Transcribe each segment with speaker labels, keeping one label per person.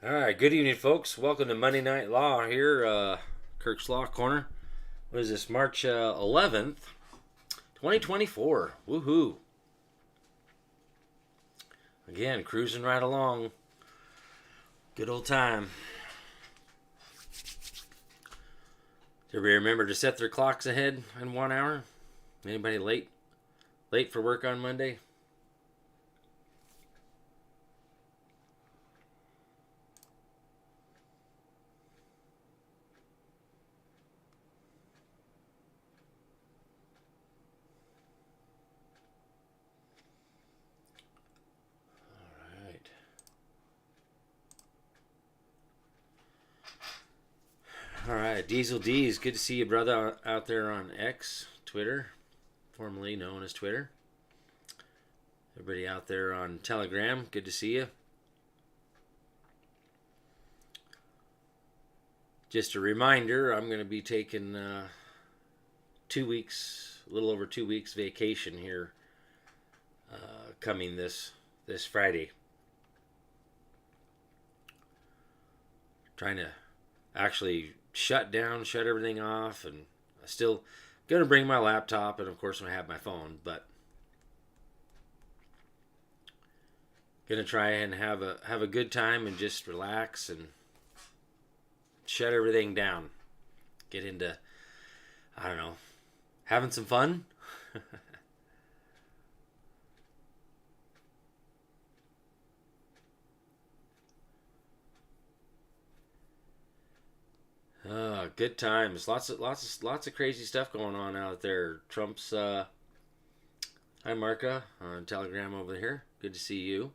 Speaker 1: All right, good evening, folks. Welcome to Monday Night Law here, Kirk's Law Corner. What is this, March 11th, 2024? Woohoo. Again, cruising right along. Good old time. Did everybody remember to set their clocks ahead in 1 hour? Anybody late? Late for work on Monday? All right. All right, Diesel D's. Good to see you, brother, out there on X, Twitter, formerly known as Twitter. Everybody out there on Telegram, good to see you. Just a reminder, I'm going to be taking 2 weeks, a little over 2 weeks vacation here coming this Friday. Trying to actually shut everything off, and I still going to bring my laptop, and of course I have my phone, but going to try and have a good time and just relax and shut everything down. Get into, I don't know, having some fun. Good times. Lots of crazy stuff going on out there. Trump's hi Marka on Telegram over here. Good to see you.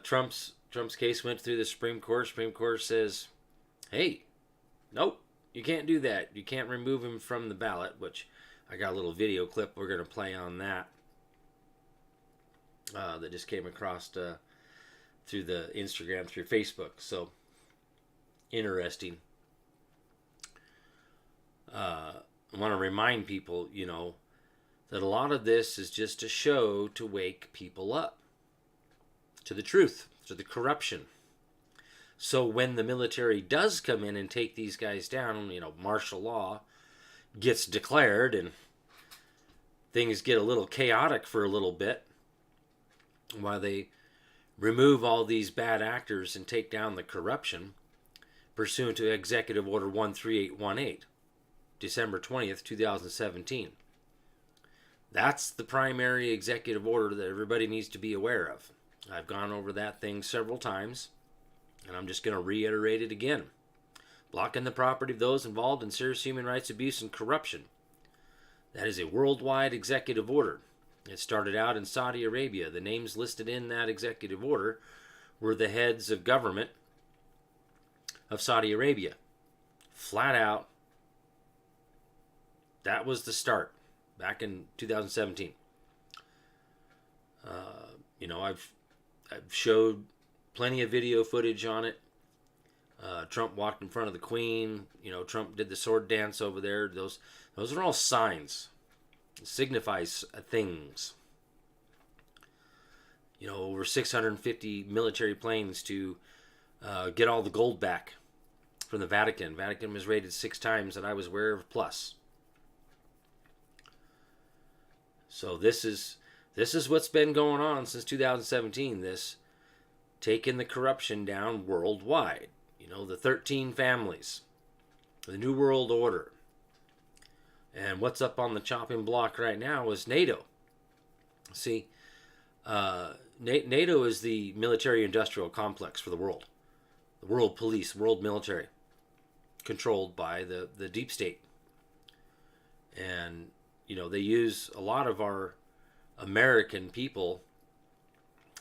Speaker 1: Trump's case went through the Supreme Court. Supreme Court says, "Hey, nope, you can't do that. You can't remove him from the ballot." Which I got a little video clip we're gonna play on that. That just came across through the Instagram, through Facebook. So interesting. I want to remind people, that a lot of this is just a show to wake people up to the truth, to the corruption. So when the military does come in and take these guys down, martial law gets declared and things get a little chaotic for a little bit while they remove all these bad actors and take down the corruption pursuant to Executive Order 13818. December 20th, 2017. That's the primary executive order that everybody needs to be aware of. I've gone over that thing several times, and I'm just going to reiterate it again. Blocking the property of those involved in serious human rights abuse and corruption. That is a worldwide executive order. It started out in Saudi Arabia. The names listed in that executive order were the heads of government of Saudi Arabia. Flat out, that was the start back in 2017. I've showed plenty of video footage on it. Trump walked in front of the Queen. Trump did the sword dance over there. Those are all signs. It signifies things. Over 650 military planes to get all the gold back from the Vatican. Vatican was raided 6 times that I was aware of, plus. So this is what's been going on since 2017. This taking the corruption down worldwide. The 13 families, the New World Order. And what's up on the chopping block right now is NATO. See, NATO is the military-industrial complex for the world. The world police, world military, controlled by the deep state. And they use a lot of our American people,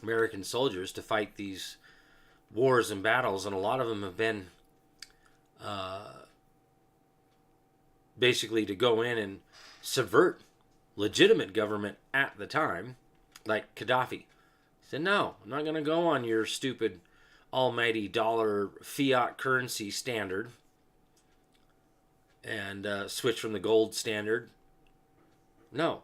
Speaker 1: American soldiers, to fight these wars and battles, and a lot of them have been basically to go in and subvert legitimate government at the time, like Gaddafi. He said, "No, I'm not going to go on your stupid almighty dollar fiat currency standard and switch from the gold standard. No.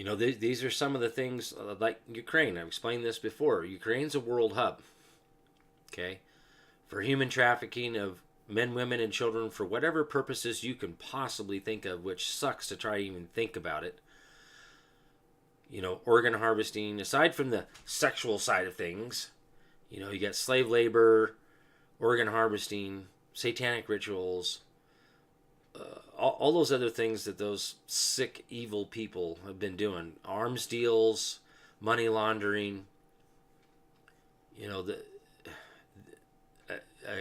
Speaker 1: These are some of the things like Ukraine. I've explained this before. Ukraine's a world hub, okay, for human trafficking of men, women, and children for whatever purposes you can possibly think of, which sucks to try to even think about it. Organ harvesting, aside from the sexual side of things, you got slave labor, organ harvesting, satanic rituals, all those other things that those sick, evil people have been doing. Arms deals, money laundering.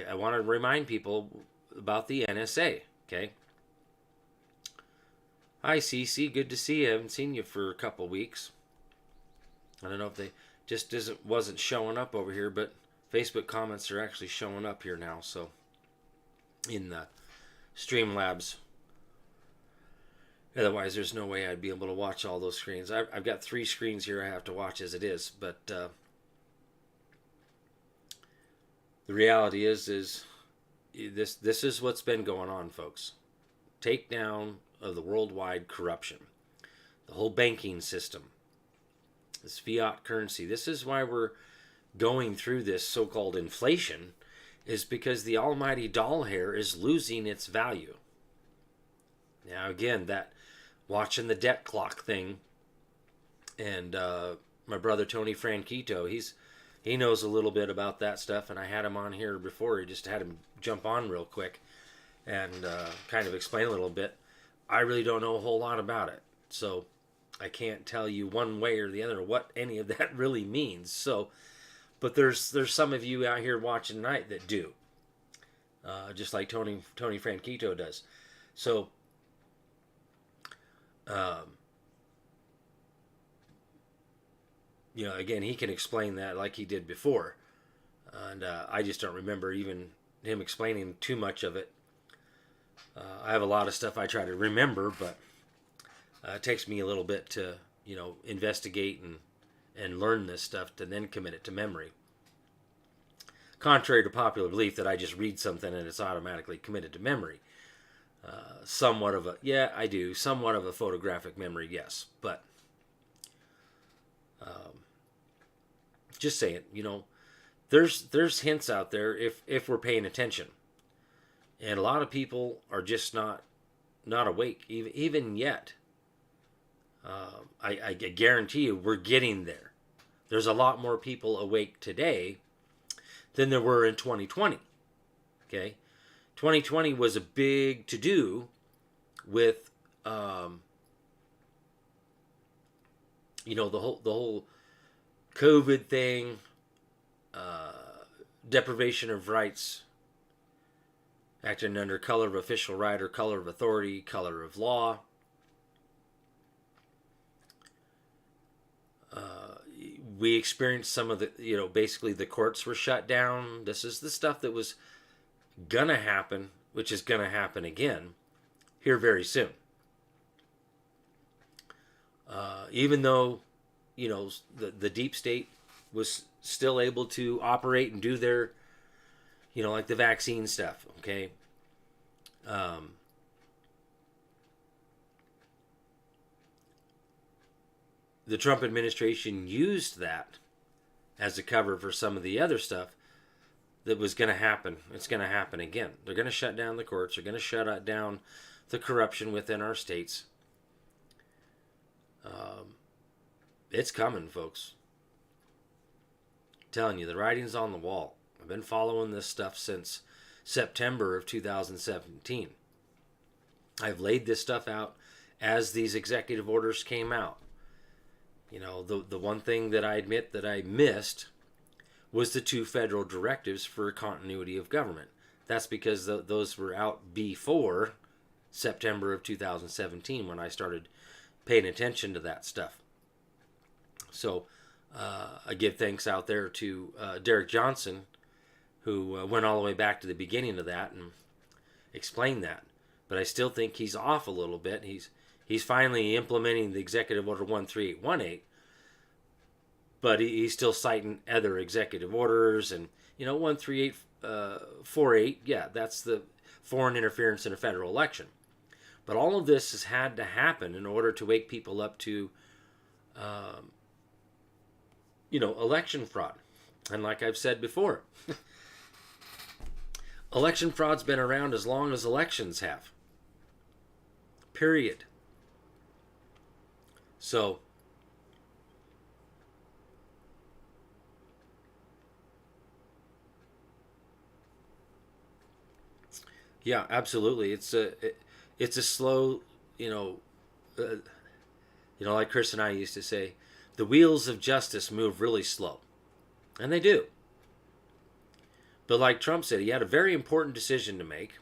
Speaker 1: I want to remind people about the NSA, okay? Hi, Cece. Good to see you. I haven't seen you for a couple weeks. I don't know if they just wasn't showing up over here, but Facebook comments are actually showing up here now. So in the Streamlabs. Otherwise, there's no way I'd be able to watch all those screens. I've got 3 screens here I have to watch as it is. But the reality is this is what's been going on, folks. Takedown of the worldwide corruption, the whole banking system, this fiat currency. This is why we're going through this so-called inflation, is because the almighty doll hair is losing its value. Now, again, that watching the debt clock thing, and my brother Tony Franquito, he knows a little bit about that stuff, and I had him on here before. He just had him jump on real quick and kind of explain a little bit. I really don't know a whole lot about it, so I can't tell you one way or the other what any of that really means. So, but there's some of you out here watching tonight that do, just like Tony Franquito does. So, again, he can explain that like he did before, and I just don't remember even him explaining too much of it. I have a lot of stuff I try to remember, but it takes me a little bit to, investigate and learn this stuff to then commit it to memory. Contrary to popular belief that I just read something and it's automatically committed to memory. Somewhat of a photographic memory, yes. But just saying, there's hints out there if we're paying attention. And a lot of people are just not awake, even yet. I guarantee you we're getting there. There's a lot more people awake today than there were in 2020. Okay? 2020 was a big to-do with, the whole COVID thing, deprivation of rights, acting under color of official right or color of authority, color of law. We experienced some of the, basically the courts were shut down. This is the stuff that was gonna happen, which is gonna happen again here very soon. Even though, the deep state was still able to operate and do their, like the vaccine stuff, okay? The Trump administration used that as a cover for some of the other stuff that was going to happen. It's going to happen again. They're going to shut down the courts. They're going to shut down the corruption within our states. It's coming, folks. I'm telling you, the writing's on the wall. I've been following this stuff since September of 2017. I've laid this stuff out as these executive orders came out. The one thing that I admit that I missed was the 2 federal directives for continuity of government. That's because those were out before September of 2017 when I started paying attention to that stuff. So I give thanks out there to Derek Johnson, who went all the way back to the beginning of that and explained that. But I still think he's off a little bit. He's finally implementing the Executive Order 13818, but he's still citing other executive orders and 13848. Yeah, that's the foreign interference in a federal election. But all of this has had to happen in order to wake people up to um, election fraud. And like I've said before, election fraud's been around as long as elections have. Period. So, yeah, absolutely. It's a slow, like Chris and I used to say, the wheels of justice move really slow, and they do. But like Trump said, he had a very important decision to make,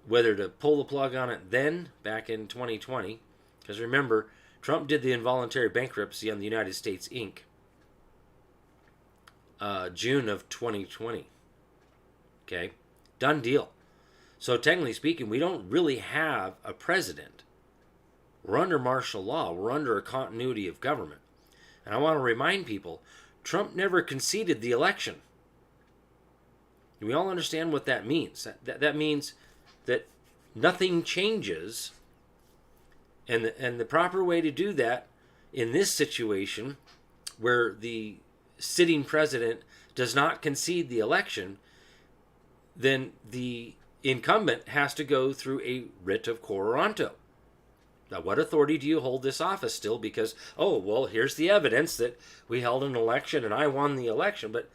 Speaker 1: whether to pull the plug on it then, back in 2020, because remember, Trump did the involuntary bankruptcy on the United States Inc. June of 2020. Okay, done deal. So technically speaking, we don't really have a president. We're under martial law. We're under a continuity of government. And I want to remind people, Trump never conceded the election. We all understand what that means. That means that nothing changes. And the proper way to do that in this situation, where the sitting president does not concede the election, then the incumbent has to go through a writ of quo warranto. Now, what authority do you hold this office still? Because, here's the evidence that we held an election and I won the election. But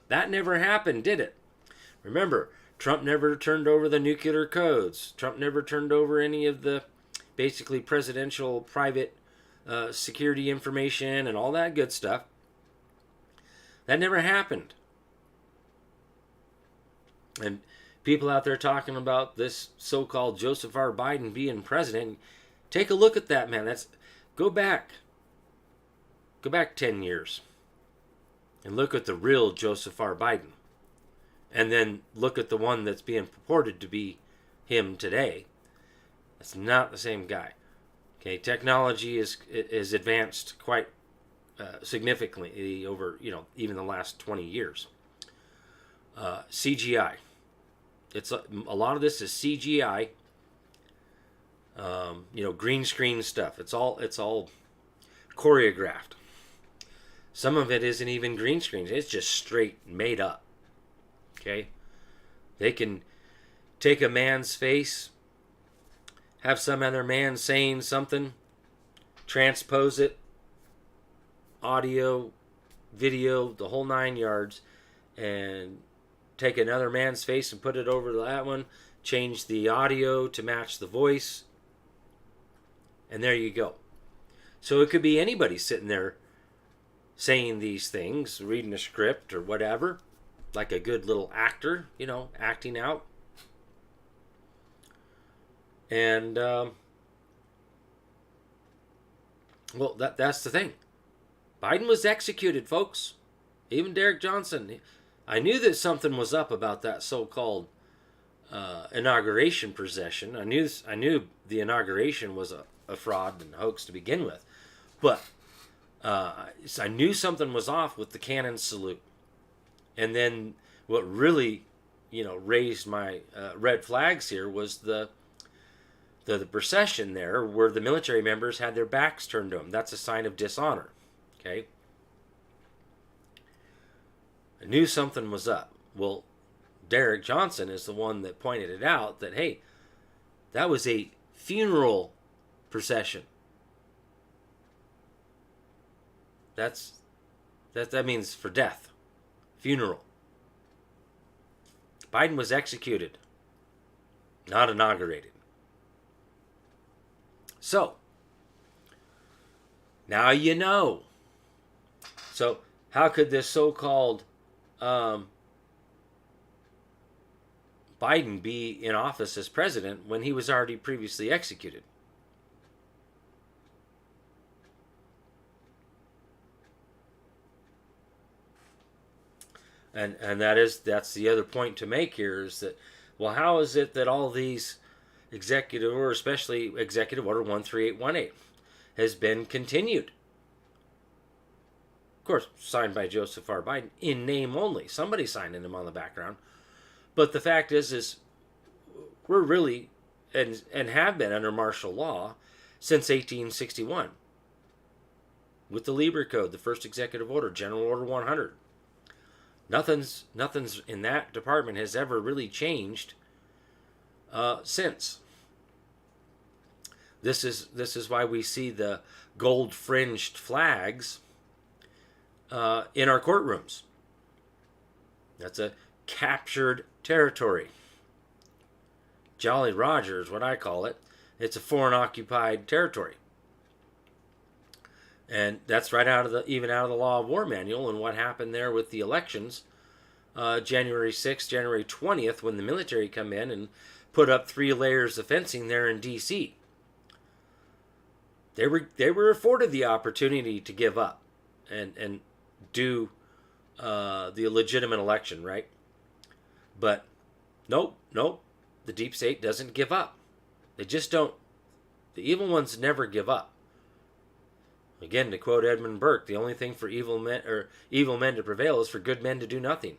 Speaker 1: that never happened, did it? Remember, Trump never turned over the nuclear codes. Trump never turned over any of the basically presidential private security information and all that good stuff. That never happened. And people out there talking about this so-called Joseph R. Biden being president, take a look at that, man. Go back 10 years and look at the real Joseph R. Biden. And then look at the one that's being purported to be him today. It's not the same guy. Okay, technology is advanced quite significantly over, even the last 20 years. CGI. It's a lot of this is CGI. Green screen stuff. It's all choreographed. Some of it isn't even green screens. It's just straight made up. Okay? They can take a man's face, have some other man saying something, transpose it, audio, video, the whole 9 yards, and take another man's face and put it over that one, change the audio to match the voice, and there you go. So it could be anybody sitting there saying these things, reading a script or whatever, like a good little actor, acting out. And, that's the thing. Biden was executed, folks. Even Derek Johnson. I knew that something was up about that so-called inauguration procession. I knew the inauguration was a fraud and hoax to begin with. But I knew something was off with the cannon salute. And then what really, raised my red flags here was the procession there where the military members had their backs turned to them. That's a sign of dishonor. Okay? I knew something was up. Well, Derek Johnson is the one that pointed it out that, hey, that was a funeral procession. That means for death. Funeral. Biden was executed, not inaugurated. So, now you know. So, how could this so-called Biden be in office as president when he was already previously executed? And that's the other point to make here is that, well, how is it that all these executive order, especially Executive Order 13818, has been continued? Of course, signed by Joseph R. Biden, in name only. Somebody signing him on the background. But the fact is we're really, and have been under martial law since 1861. with the Lieber Code, the first executive order, General Order 100. Nothing's in that department has ever really changed since. This is why we see the gold fringed flags in our courtrooms. That's a captured territory. Jolly Roger is what I call it. It's a foreign occupied territory. And that's right out of the Law of War manual, and what happened there with the elections, January 6th, January 20th, when the military come in and put up 3 layers of fencing there in D.C. They were afforded the opportunity to give up and do the legitimate election, right? But nope, the deep state doesn't give up. They just don't. The evil ones never give up. Again, to quote Edmund Burke, the only thing for evil men to prevail is for good men to do nothing.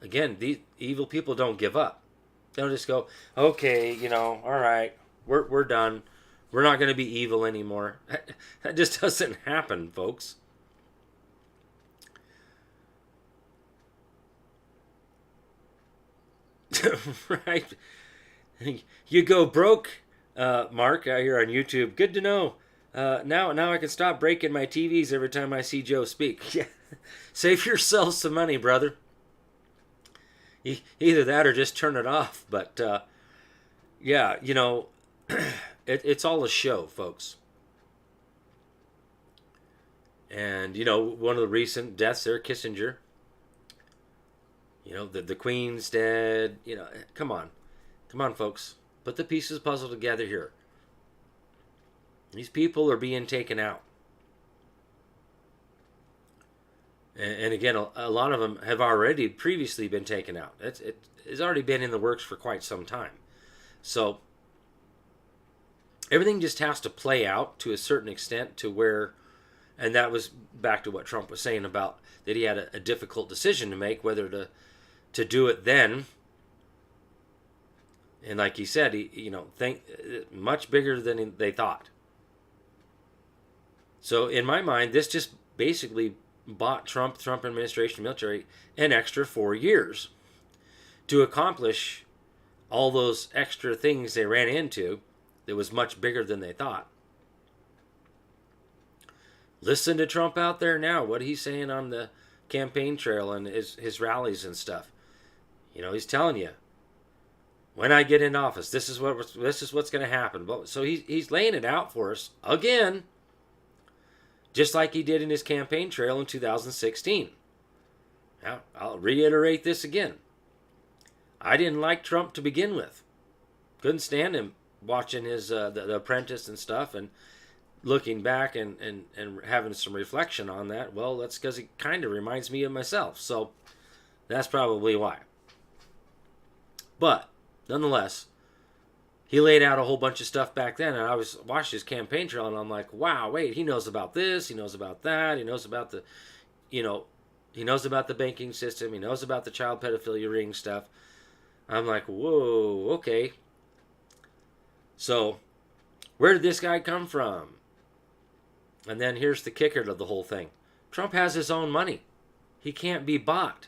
Speaker 1: Again, the evil people don't give up. They don't just go, okay, all right, we're done. We're not going to be evil anymore. That just doesn't happen, folks. Right? You go broke, Mark, out here on YouTube. Good to know. Now I can stop breaking my TVs every time I see Joe speak. Yeah. Save yourself some money, brother. Either that or just turn it off. But, yeah, it's all a show, folks. And, one of the recent deaths there, Kissinger. The Queen's dead. Come on. Come on, folks. Put the pieces of the puzzle together here. These people are being taken out. And again, a lot of them have already previously been taken out. It's already been in the works for quite some time. So, everything just has to play out to a certain extent to where, and that was back to what Trump was saying about that he had a difficult decision to make, whether to do it then. And like he said, think much bigger than they thought. So in my mind, this just basically bought Trump administration, military, an extra 4 years to accomplish all those extra things they ran into that was much bigger than they thought. Listen to Trump out there now, what he's saying on the campaign trail and his rallies and stuff. He's telling you, when I get in office, this is what's going to happen. So he's laying it out for us again. Just like he did in his campaign trail in 2016. Now, I'll reiterate this again. I didn't like Trump to begin with. Couldn't stand him watching his the Apprentice and stuff, and looking back and having some reflection on that. Well, that's because he kind of reminds me of myself. So that's probably why. But nonetheless, he laid out a whole bunch of stuff back then, and I watched his campaign trail, and I'm like, wow, wait, he knows about this, he knows about that, he knows about the, he knows about the banking system, he knows about the child pedophilia ring stuff. I'm like, whoa, okay. So, where did this guy come from? And then here's the kicker to the whole thing. Trump has his own money. He can't be bought.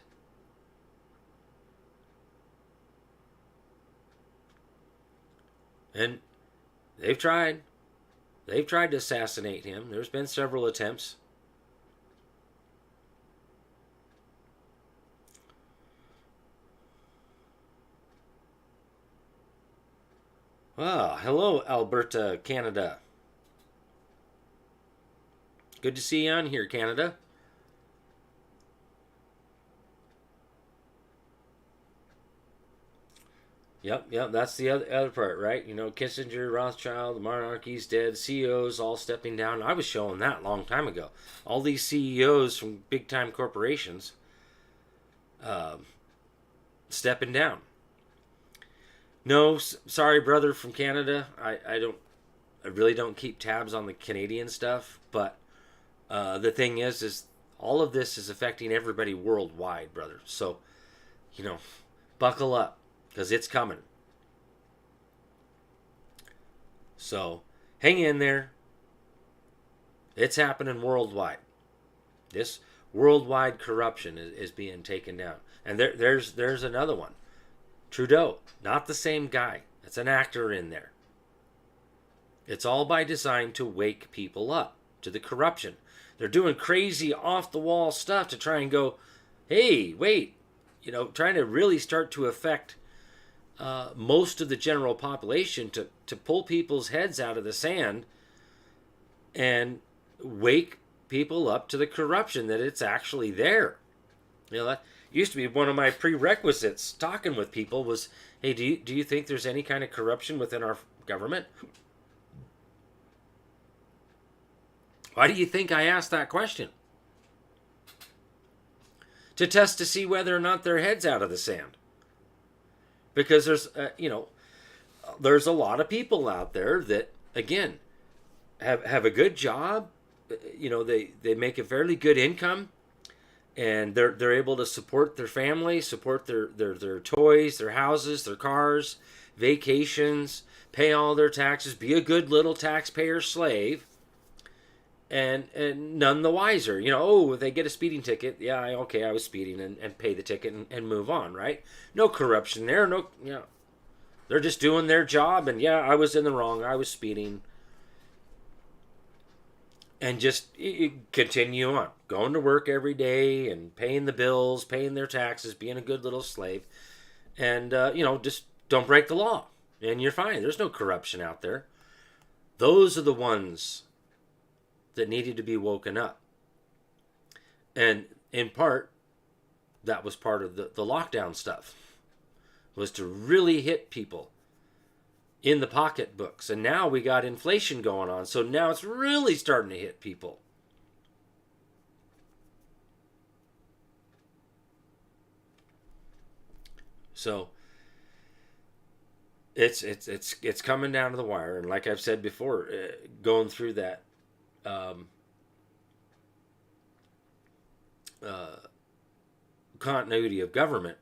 Speaker 1: And they've tried. They've tried to assassinate him. There's been several attempts. Ah, hello, Alberta, Canada. Good to see you on here, Canada. Yep, that's the other part, right? Kissinger, Rothschild, the monarchy's dead, CEOs all stepping down. I was showing that a long time ago. All these CEOs from big-time corporations stepping down. No, sorry, brother from Canada. I really don't keep tabs on the Canadian stuff, but the thing is all of this is affecting everybody worldwide, brother. So, buckle up. Because it's coming. So, hang in there. It's happening worldwide. This worldwide corruption is being taken down. And there's another one. Trudeau, not the same guy. It's an actor in there. It's all by design to wake people up to the corruption. They're doing crazy off the wall stuff to try and go, hey, wait, trying to really start to affect most of the general population to pull people's heads out of the sand and wake people up to the corruption, that it's actually there. That used to be one of my prerequisites talking with people was, hey, do you think there's any kind of corruption within our government? Why do you think I asked that question? To test to see whether or not their head's out of the sand. Because there's a lot of people out there that, again, have a good job. They make a fairly good income, and they're able to support their family, support their toys, their houses, their cars, vacations, pay all their taxes, be a good little taxpayer slave, and none the wiser. If they get a speeding ticket, yeah, okay, I was speeding, and pay the ticket and move on, right? No corruption there. No, they're just doing their job, and yeah, I was in the wrong. I was speeding. And just continue on, going to work every day and paying the bills, paying their taxes, being a good little slave. And, just don't break the law. And you're fine. There's no corruption out there. Those are the ones that needed to be woken up. And in part, that was part of the lockdown stuff, was to really hit people in the pocketbooks. And now we got inflation going on, so now it's really starting to hit people. So it's coming down to the wire, and like I've said before, going through that continuity of government,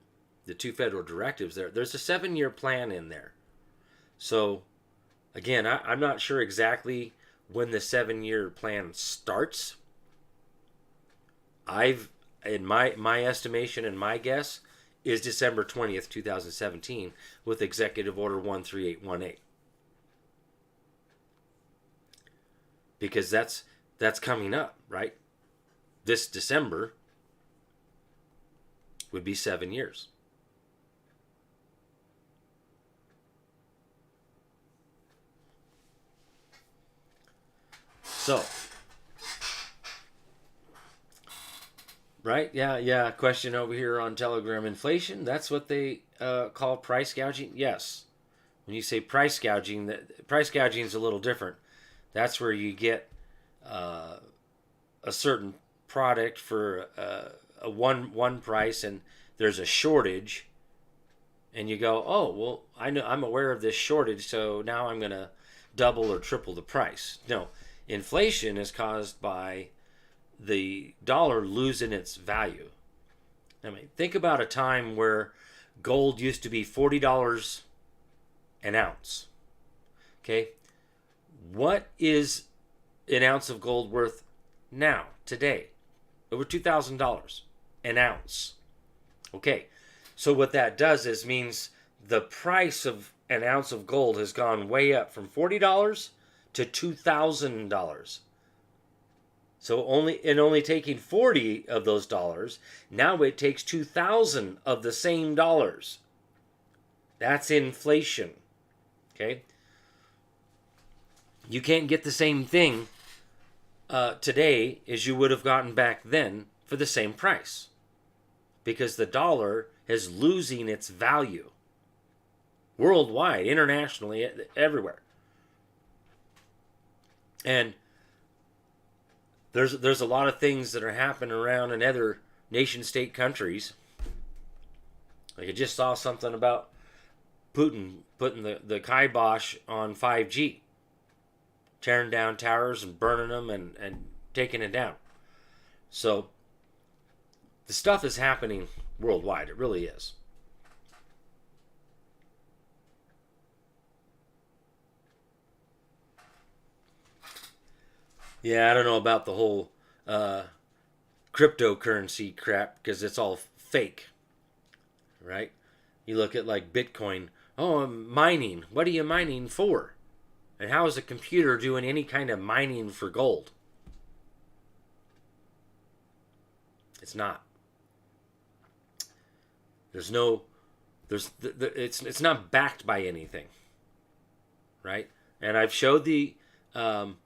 Speaker 1: the 2 federal directives there's a 7-year plan in there. So, again, I'm not sure exactly when the 7-year plan starts. In my estimation and my guess, is December 20th, 2017, with Executive Order 13818. Because that's coming up, right? This December would be 7 years. So, right? Yeah. Question over here on Telegram. Inflation, that's what they call price gouging? Yes. When you say price gouging is a little different. That's where you get a certain product for a one price, and there's a shortage, and you go, oh, well, I'm aware of this shortage, so now I'm going to double or triple the price. No. Inflation is caused by the dollar losing its value. Think about a time where gold used to be $40 an ounce. Okay? What is an ounce of gold worth now, today? Over $2,000 an ounce. Okay. So what that does is means the price of an ounce of gold has gone way up from $40 to $2,000. So only taking 40 of those dollars, now it takes 2,000 of the same dollars. That's inflation. Okay? You can't get the same thing today as you would have gotten back then for the same price, because the dollar is losing its value worldwide, internationally, everywhere. And there's a lot of things that are happening around in other nation-state countries. Like I just saw something about Putin putting the kibosh on 5G, tearing down towers and burning them and taking it down. So the stuff is happening worldwide. It really is. Yeah, I don't know about the whole cryptocurrency crap because it's all fake, right? You look at like Bitcoin. Oh, I'm mining. What are you mining for? And how is a computer doing any kind of mining for gold? It's not. There's no. It's not backed by anything, right? And I've showed the. Um,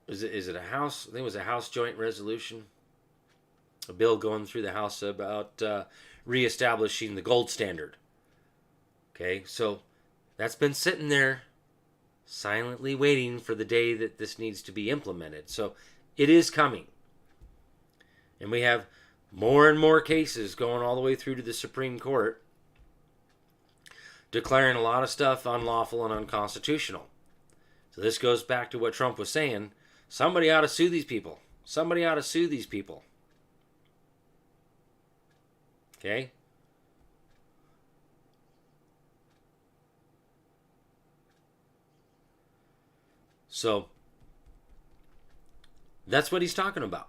Speaker 1: is it a House? I think it was a House Joint Resolution, a bill going through the House about reestablishing the gold standard. Okay, so that's been sitting there silently waiting for the day that this needs to be implemented. So it is coming. And we have more and more cases going all the way through to the Supreme Court declaring a lot of stuff unlawful and unconstitutional. So this goes back to what Trump was saying. Somebody ought to sue these people. Somebody ought to sue these people. Okay? So that's what he's talking about.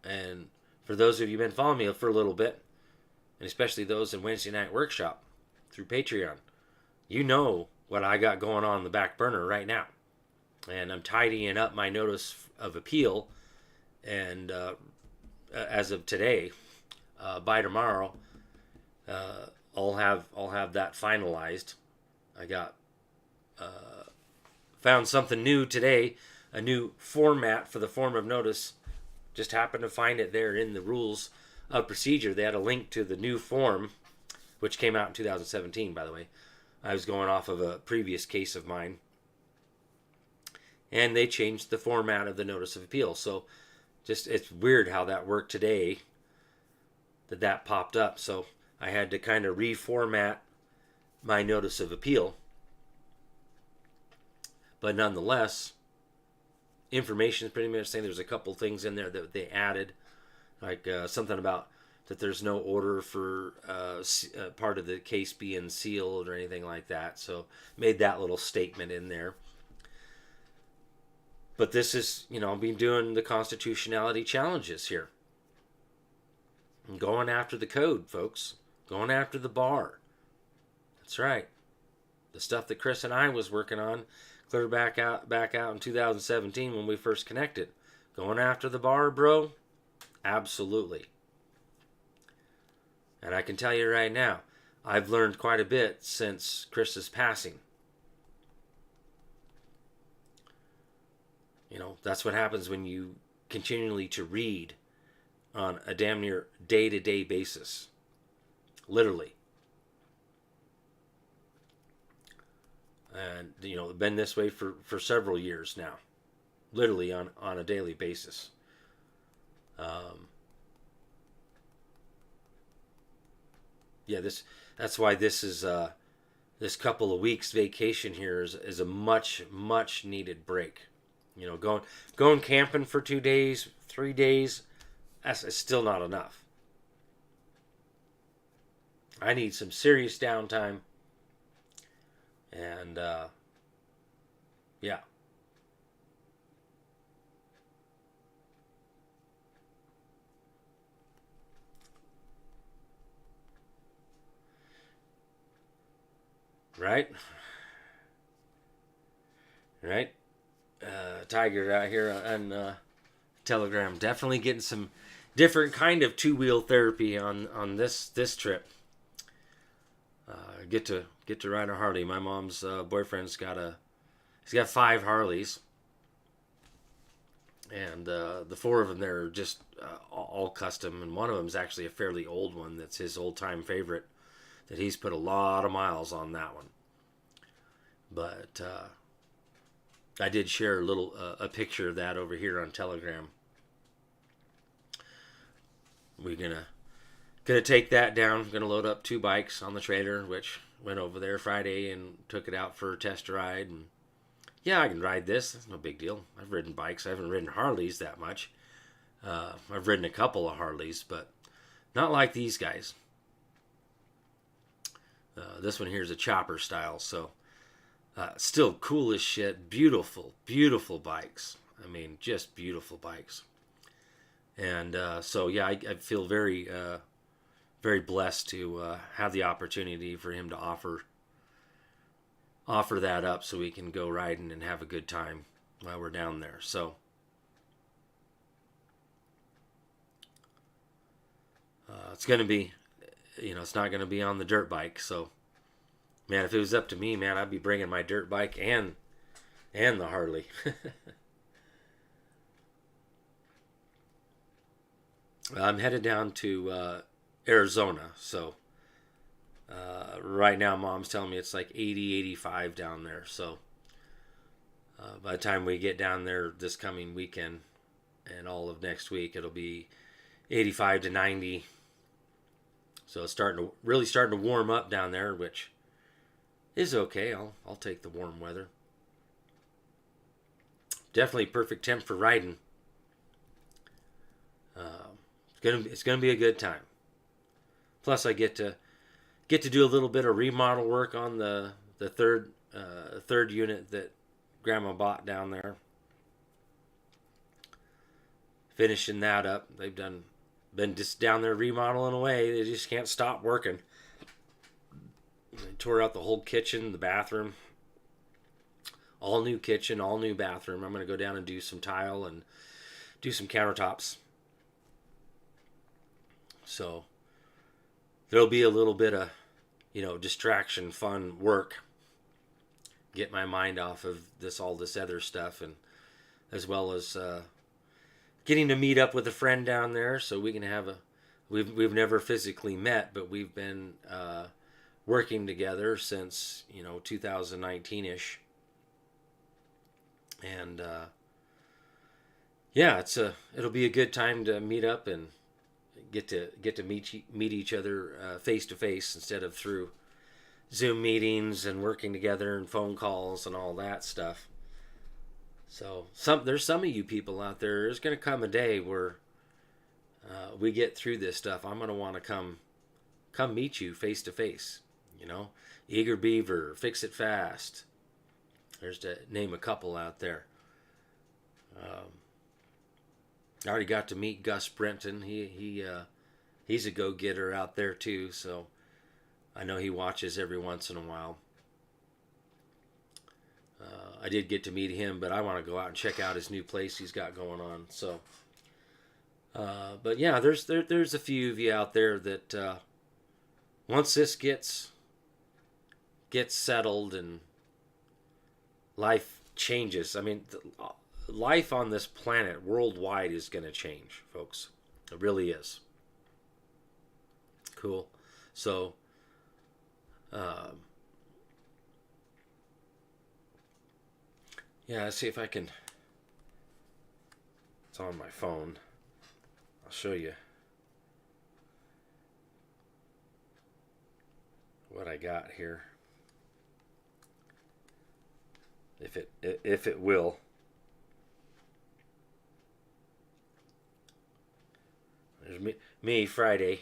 Speaker 1: And for those of you who've been following me for a little bit, and especially those in Wednesday Night Workshop through Patreon, you know what I got going on in the back burner right now. And I'm tidying up my notice of appeal. And as of today, by tomorrow, I'll have that finalized. I got found something new today, a new format for the form of notice. Just happened to find it there in the rules of procedure. They had a link to the new form, which came out in 2017, by the way. I was going off of a previous case of mine. And they changed the format of the notice of appeal. So just it's weird how that worked today, that popped up. So I had to kind of reformat my notice of appeal. But nonetheless, information is pretty much saying there's a couple things in there that they added, like something about that there's no order for part of the case being sealed or anything like that. So made that little statement in there. But this is, I've been doing the constitutionality challenges here. I'm going after the code, folks. Going after the bar. That's right. The stuff that Chris and I was working on clear back out in 2017 when we first connected. Going after the bar, bro? Absolutely. And I can tell you right now, I've learned quite a bit since Chris's passing. That's what happens when you continually to read on a damn near day-to-day basis. Literally. And, been this way for several years now. Literally on a daily basis. That's why this is this couple of weeks vacation here is a much needed break. Going camping for 2 days, 3 days, that's still not enough. I need some serious downtime. And yeah. Right? Tiger out here on Telegram, definitely getting some different kind of two-wheel therapy on this trip. Get to ride a Harley. My mom's boyfriend's he's got 5 Harleys, and the 4 of them they're just all custom, and one of them's actually a fairly old one that's his old-time favorite. That he's put a lot of miles on that one. But I did share a picture of that over here on Telegram. We're gonna take that down. Gonna load up 2 bikes on the trailer, which went over there Friday and took it out for a test ride. And yeah, I can ride this. It's no big deal. I've ridden bikes. I haven't ridden Harleys that much. I've ridden a couple of Harleys, but not like these guys. This one here is a chopper style, so Still cool as shit. Beautiful, beautiful bikes. I mean, just beautiful bikes. And so, yeah, I feel very, very blessed to have the opportunity for him to offer that up so we can go riding and have a good time while we're down there. So, it's going to be, it's not going to be on the dirt bike. So, man, if it was up to me, man, I'd be bringing my dirt bike and the Harley. I'm headed down to Arizona. So, right now, Mom's telling me it's like 80, 85 down there. So, by the time we get down there this coming weekend and all of next week, it'll be 85 to 90. So it's really starting to warm up down there, which is okay. I'll take the warm weather. Definitely perfect temp for riding. It's gonna be a good time. Plus, I get to do a little bit of remodel work on the third unit that Grandma bought down there. Finishing that up. They've been just down there remodeling away. They just can't stop working. They tore out the whole kitchen, the bathroom. All new kitchen, all new bathroom. I'm going to go down and do some tile and do some countertops. So there'll be a little bit of, distraction, fun work. Get my mind off of all this other stuff, and as well as getting to meet up with a friend down there so we can have we've never physically met, but we've been working together since 2019ish. And yeah, it'll be a good time to meet up and get to meet each other face to face instead of through Zoom meetings and working together and phone calls and all that stuff. So there's some of you people out there. There's going to come a day where we get through this stuff. I'm going to want to come meet you face to face. Eager Beaver, Fix It Fast. There's to name a couple out there. I already got to meet Gus Brenton. He's a go-getter out there too. So I know he watches every once in a while. I did get to meet him, but I want to go out and check out his new place he's got going on. So, but yeah, there's a few of you out there that once this gets settled and life changes. I mean, life on this planet worldwide is going to change, folks. It really is. Cool. So, yeah, let's see if I can. It's on my phone. I'll show you what I got here. If it will. There's me Friday.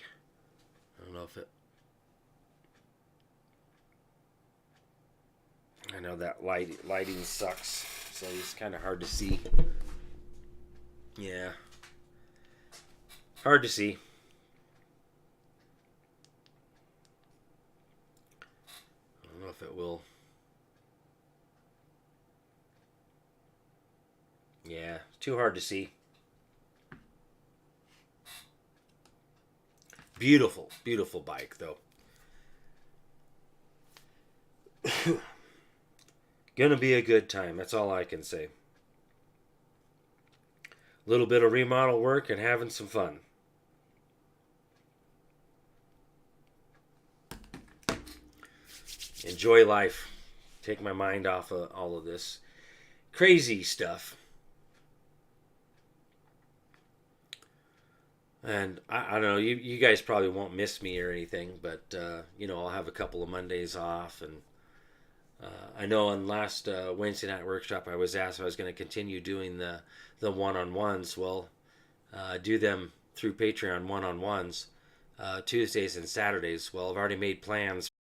Speaker 1: I don't know if it. I know that lighting sucks, so it's kind of hard to see. Yeah, hard to see. I don't know if it will. Yeah, too hard to see. Beautiful, beautiful bike, though. Gonna be a good time, that's all I can say. A little bit of remodel work and having some fun. Enjoy life. Take my mind off of all of this crazy stuff. And I don't know, you guys probably won't miss me or anything, but I'll have a couple of Mondays off, and I know on last Wednesday night workshop I was asked if I was going to continue doing the one-on-ones. Well, do them through Patreon one-on-ones Tuesdays and Saturdays. Well, I've already made plans